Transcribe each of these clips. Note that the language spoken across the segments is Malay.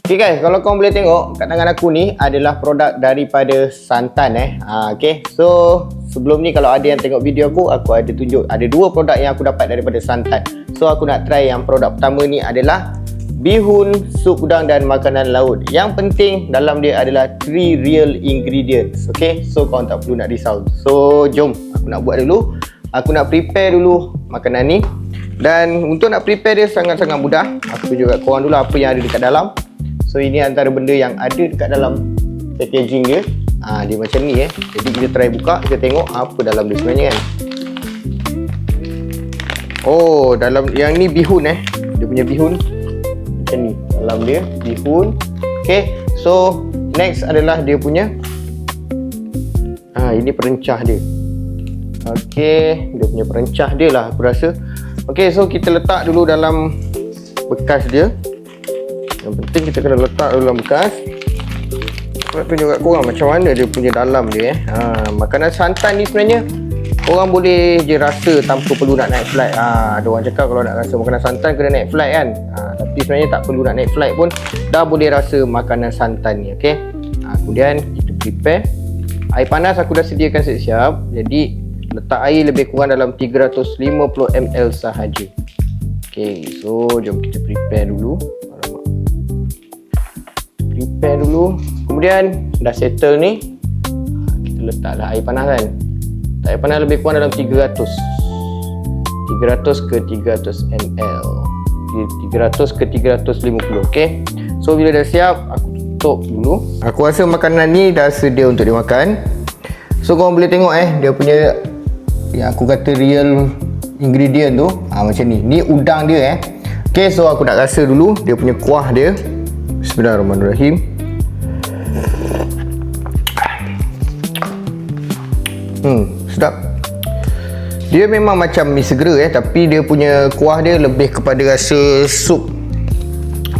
Okay guys, kalau korang boleh tengok kat tangan aku ni adalah produk daripada Santan okay, so sebelum ni kalau ada yang tengok video aku ada tunjuk ada dua produk yang aku dapat daripada Santan. So aku nak try yang produk pertama ni adalah bihun, sup udang dan makanan laut. Yang penting dalam dia adalah 3 real ingredients. Okay, so korang tak perlu nak risau. So jom aku nak buat dulu. Aku nak prepare dulu makanan ni. Dan untuk nak prepare dia sangat-sangat mudah. Aku tunjuk kat korang dulu apa yang ada dekat dalam. So ini antara benda yang ada dekat dalam packaging dia. Dia macam ni Jadi kita try buka, kita tengok apa dalam dia sebenarnya kan. Oh, dalam yang ni bihun Dia punya bihun macam ni. Dalam dia bihun. Okay, so next adalah dia punya ini perencah dia. Okay, dia punya perencah dia lah aku rasa. Okay, so kita letak dulu dalam bekas dia. Yang penting kita kena letak dulu dalam bekas. Aku nak tunjuk kat korang macam mana dia punya dalam dia makanan santan ni sebenarnya korang boleh je rasa tanpa perlu nak naik flight. Ada orang cakap kalau nak rasa makanan santan kena naik flight kan. Tapi sebenarnya tak perlu nak naik flight pun dah boleh rasa makanan santan ni. Okay, kemudian kita prepare. Air panas aku dah sediakan siap-siap. Jadi letak air lebih kurang dalam 350 ml sahaja. Okay, so jom kita prepare dulu. Prepare dulu. Kemudian dah settle ni, kita letaklah air panas kan. Air panas lebih kurang dalam 300 ke 300 ml, 300 ke 350. Okay, so bila dah siap aku tutup dulu. Aku rasa makanan ni dah sedia untuk dimakan. So korang boleh tengok dia punya yang aku kata real ingredient tu macam ni. Ni udang dia Okay, so aku nak rasa dulu dia punya kuah dia. Bismillahirrahmanirrahim. Sedap. Dia memang macam mi segera tapi dia punya kuah dia lebih kepada rasa sup.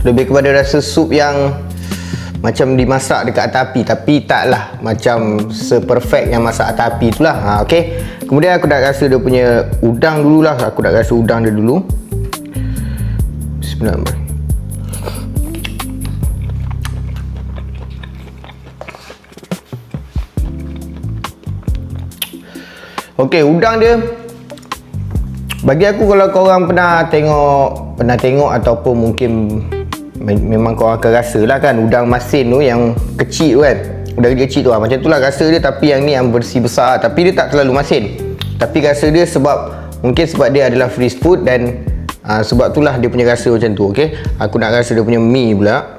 Lebih kepada rasa sup yang macam dimasak dekat atas api, tapi taklah macam seperfect yang masak atas api itulah. Okay. Kemudian aku nak rasa dia punya udang dululah. Aku nak rasa udang dia dulu. Bismillahirrahmanirrahim. Okey, udang dia bagi aku, kalau korang pernah tengok ataupun mungkin memang korang akan rasa lah kan, udang masin tu yang kecil tu kan, udang kecil tu macam tu lah rasa dia. Tapi yang ni yang versi besar, tapi dia tak terlalu masin. Tapi rasa dia mungkin sebab dia adalah freeze food dan sebab itulah dia punya rasa macam tu. Okey, aku nak rasa dia punya mi pula.